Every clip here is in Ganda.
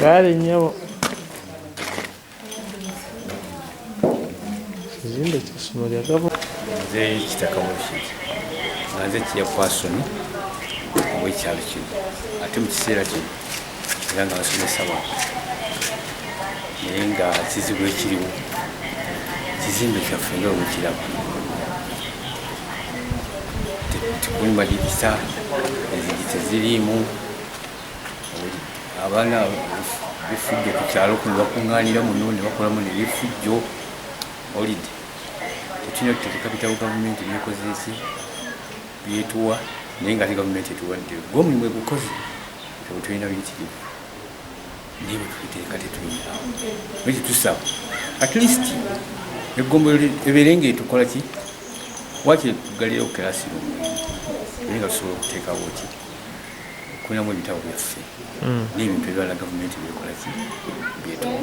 Kale nnyo. Kizimbe ky'essomero lya gavumenti. Nze kitaka mushiki. Nze kiya kwasoni w'ekyalo kino. Ate mu kiseera kino era nga basomesa ba. Naye nga kizibu ekiriwo. Kizimbe kyaffe nga bwe kiraba. Tekuli madirisa, enzigi teziriimu. Abaana bifujjo ku kyalo kuno bakuŋŋaanira muno ne bakolamu n'ebifujjo. Olidde tetulina kutereka bitabo gavumenti byekozeesi byetuwa naye nga ate gavumenti etuwadde gw'omulimu egukoze tetulina biyitirivu naye bwe tubiteeka tetulina naye tetusaba at least eggombolola ebeere ng'etukola ki waki tugalirawo classroom naye nga tusobola okuteekawo ki okulinamu ebitabo byaffe n'ebintu ebirala gavumenti byekola ki byetuwa.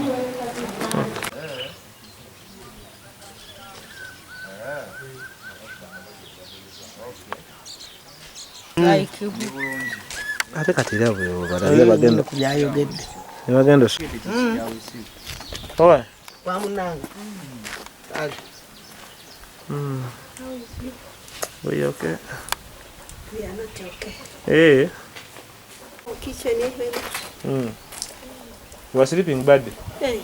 Ate kati era bwe balaye bagenda kubyayogedde. Ne bagenda owa Wa munanga. We okay? We are not okay. Hey. Kitchen even. You are sleeping bad? Hey.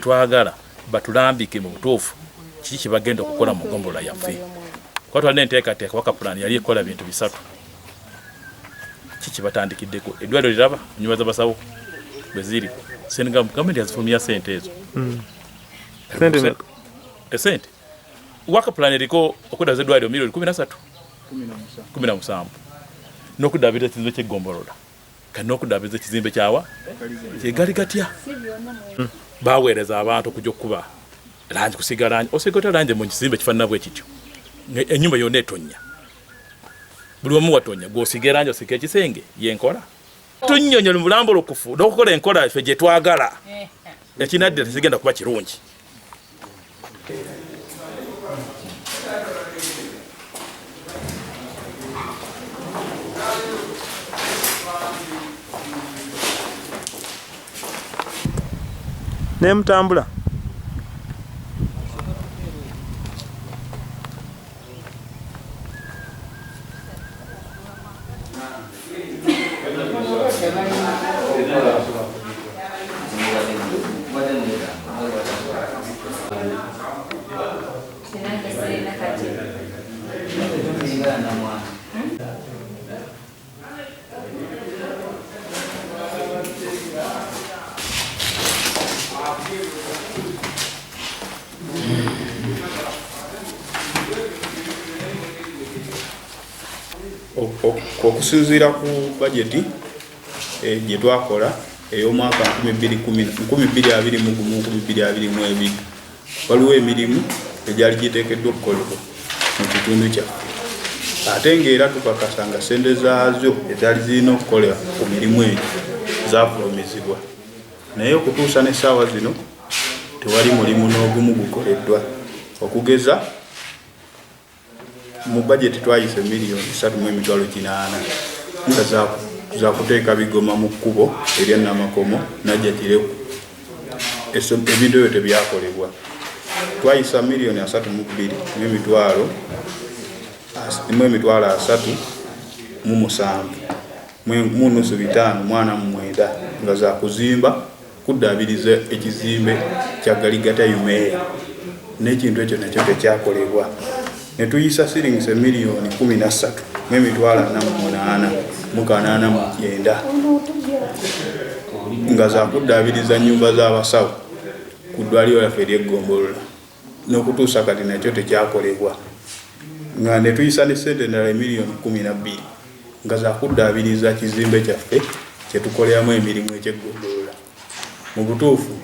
Twagala batulambike mu butuufu kiki kye bagenda okukola mu Mugombolola yaffe. Kwa twalina enteekateeka waka pulaani yali ekola bintu bisatu. Kiki batandikiddeko eddwaliro liraba ennyumba z'abasawo bwe ziri senga gavumenti yazifulumya ssente ezo. Sente waka pulaani eriko okuddaza eddwaliro milioni 17 n'okuddaabiriza ekizimbe ky'eggombolola kati n'okuddaabiriza ekizimbe kyawa kyegali gatya. Baweereza abantu okujja okukuba langi kusiga langi osigota langi mu kizimbe kifaanana bwe kityo ennyumba yonna etonnya buli omu watonya gw'osiga langi osiga ekisenge yenkola tunnyonyola mu bulambulukufu n'okukola enkola ffe gye twagala ekinadde tesigenda kuba kirungi. Ne mutambula. Okusinziira ku bajeti gye twakola ey'omwaka 2021-2022 waliwo emirimu egyali giteekeddwa okukolebwa mu kitundu kyaffe ate ng'era tukakasa nga ssente zaazo ezaali zirina okukolera ku mirimu egyo zaafulumizibwa naye okutuusa n'essaawa zino tewali mulimu n'ogumu gukoleddwa okugeza mu bajeti twayise miliyoni 3.8 nga za kuteeka bigoma mu kkubo erya Namakomo najja kireku ebintu ebyo tebyakolebwa. Twayisa miliyoni 32.3 mu nusu bitano mwana mwenda nga za kuzimba kuddaabiriza ekizimbe kya Galigata Yumeya n'ekintu ekyo nakyo tekyakolebwa. Ne tuyisa shillings miliyoni 13,489 nga za kuddaabiriza nnyumba z'abasawo ku ddwaliro lyaffe ery'eggombolola n'okutuusa kati nakyo tekyakolebwa nga ne tuyisa ne ssente endala miliyoni 12 nga za kuddaabiriza kizimbe kyaffe kye tukoleramu emirimu eky'eggombolola mu butuufu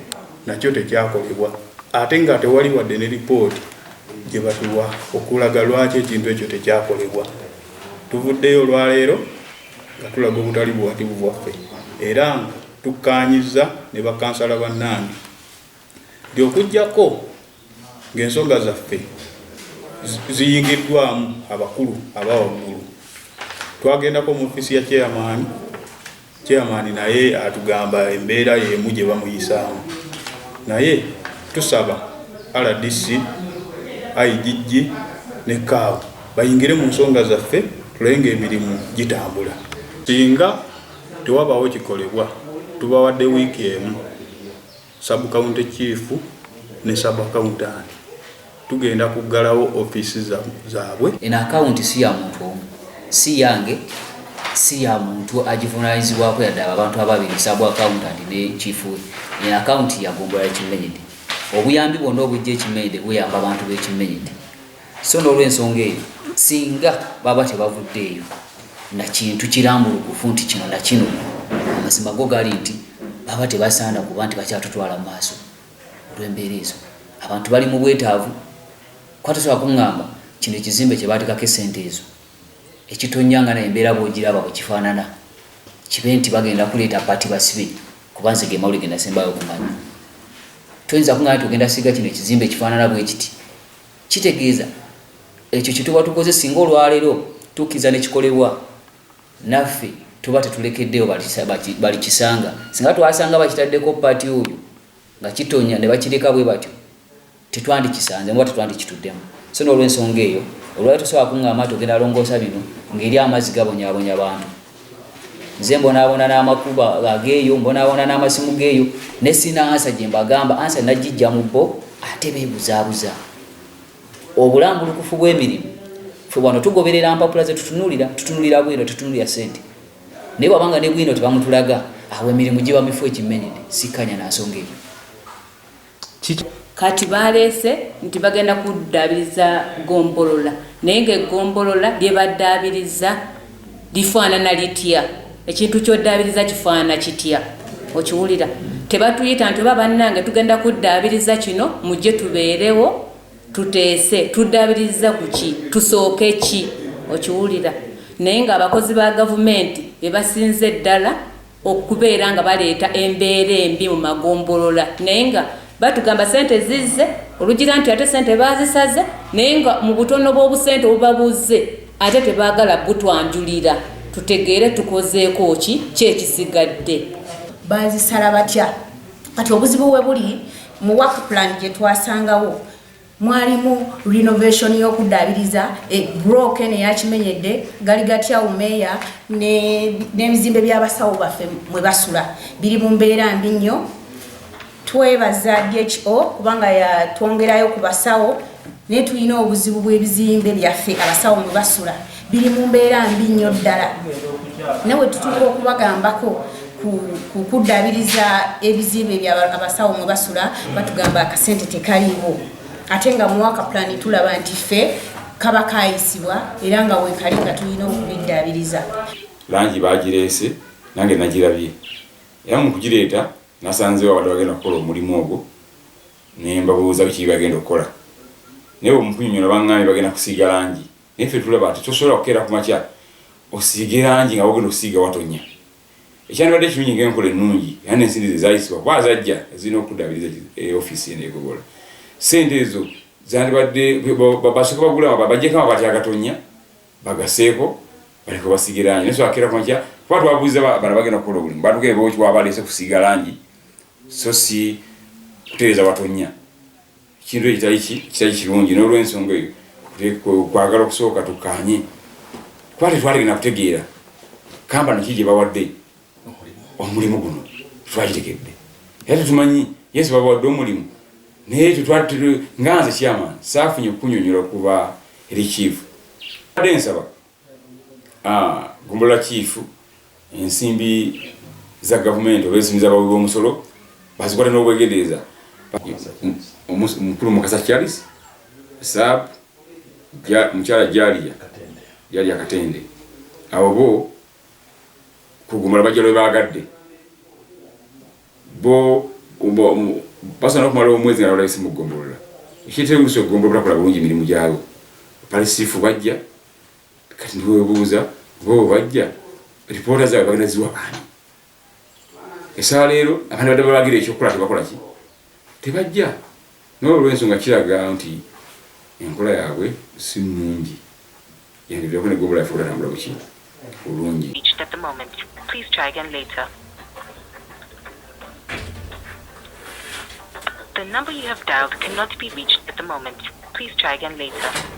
nakyo tekyakolebwa ate nga tewali wadde ne lipooti gye batuwa okulaga lwaki ekintu ekyo tekyakolebwa tuvuddeyo olwaleero nga tulaga obutali buwatibu bwaffe era nga tukkaanyiza ne bakansala bannange nti okuggyako ng'ensonga zaffe ziyingiddwamu abakulu abawaggulu twagendako mu ofisi ya chairman naye atugamba embeera y'emu gye bamuyisaamu naye tusaba RDC IGG ne CAO bayingire mu nsonga zaffe tulenge emirimu gitambula singa tewabawo kikolebwa tubawadde wiiki emu sub county chief ne sub accountant tugenda kuggalawo ofisi zaabwe. Eno account si ya muntu omu, si yange, si ya muntu agivunaanyizibwako yadde abantu ababiri sub accountant ne chief. Eno account ya Mugombolola Lya Kimenyedde. Obuyambi bwonna obujja Ekimenyedde buyamba abantu b'Ekimenyedde. So n'olw'ensonga eyo singa baba tebavuddeeyo na kintu kirambulukufu nti kino na kino amazima go gali nti baba tebasaana kuba nti bakyatutwala mu maaso olw'embeera ezo. Abantu bali mu bwetaavu kwatasobola kuŋŋamba kino ekizimbe kye baatekako ssente ezo ekitonyanga naye embeera bw'ogiraba bwe kifaanana kibe nti bagenda kuleeta pati basibe kuba nze ge mawulire genda sembayo okumanya. Toyinza kuŋŋamba tugenda siga kino ekizimbe ekifaanana bwe kiti. Kitegeeza ekyo kye tuba tukoze singa olwaleero tukkiriza ne kikolebwa naffe tuba tetulekeddeyo balikisanga. Singa twasanga bakitaddeko pati oyo nga kitonya ne bakireka bwe batyo tetwandikisanze nga tetwandikituddemu. So n'olw'ensonga eyo olwali tusobola kuŋŋamba tugenda alongoosa bino ng'eri amazzi gabonyaabonya abantu. Nze mbonaabona n'amakuba ageeyo, mbonaabona n'amasimu geeyo ne sina ansa gye mbagamba ansa nagijja mu bo ate beebuzaabuza. Obulambulukufu bw'emirimu ffe wano tugoberera mpapula ze tutunulira bwino tutunulira ssente. Naye wabanga ne bwino tebamutulaga awo emirimu giba mifu Ekimenyedde sikkanya na nsonga eyo. Kati baleese nti bagenda kuddaabiriza Mugombolola naye ng'Egombolola lye baddaabiriza lifaanana litya, ekintu ky'oddaabiriza kifaanana kitya, okiwulira. Tebatuyita nti oba bannange tugenda kuddaabiriza kino mujje tubeerewo tuteese tuddaabiriza ku ki tusooke ki, okiwulira. Naye ng'abakozi ba gavumenti be basinze ddala okubeera nga baleeta embeera embi mu Mugombolola naye nga batugamba sente zizze olugira nti ate sente bazisaze naye nga mu butono bw'obusente obubabuze ate tebaagala butwanjulira tutegeere tukozeeko ki ekisigadde. Bazisala batya kati obuzibu we buli mu work plan gye twasangawo mwalimu renovation y'okuddaabiriza broken eya Kimenyedde gali gatya umeya n'ebizimbe by'abasawo baffe mwe basula biri mu mbeera mbi nnyo. Twebaza DHO kubanga yatwongerayo ku basawo naye tulina obuzibu bw'ebizimbe byaffe abasawo mwe basula biri mu mbeera mbi nnyo ddala. Nawe tutuuka okubagambako ku kuddaabiriza ebizimbe by'abasawo mwe basula batugamba akasente tekaliiwo ate nga mu waka plan tulaba nti ffe kaba kayisibwa era nga weekali nga tulina okubiddaabiriza. Langi bagireese nange nagirabye era mu kugireeta nasanze wadde bagenda kukola omulimu ogwo ne mbabuuza biki bagenda okukola naye omukunyonyola baŋŋambye bagenda kusiiga langi naye ffe tulaba nti tosobola kukeera ku makya osiige langi nga wagenda okusiiga watonya. Ekyandibadde kirungi ng'enkola ennungi era n'ensimbi ze zaayisibwa kuba zajja zirina okuddaabiriza ofiisi eno egogola. Sente ezo zandibadde basooka bagula bajjeko amabaati agatonya bagaseeko baleka basiige langi naye sobola kukeera ku makya kuba twabuuza bano bagenda kukola obulimu batugende baleese kusiiga langi so si kutereeza watonya. Ekintu ekitali kirungi n'olw'ensonga eyo kwagala okusooka tukkaanye kuba tetwalegenda kutegeera kamba naki gye bawadde omulimu guno twagitegedde era tetumanyi yesu babawadde omulimu naye nga nze chairman saafunye okunyonyola kuba eri chief. Adde nsaba Mugombolola chief ensimbi za gavumenti oba ensimbi z'abawi b'omusolo bazikwate n'obwegendereza. Omukulu Mukasa Charles sab mukyala Jaliya Katende abo bo kugumula bajja lwe baagadde bo basana okumala omwezi nga balayise mu Mugombolola ekiteewuso Mugombolola takola bulungi emirimu gyabo palisifu bajja kati ndiwebuuza bo bajja ripoota zaabwe bagenda ziwa baani essaawa leero abantu badde balagira ekyokukola tebakola ki tebajja n'olw'ensonga kiraga nti enkola yaabwe si nnungi yandivirako ne Gombolola yafuula tambula buki bulungi. The number you have dialed cannot be reached at the moment. Please try again later.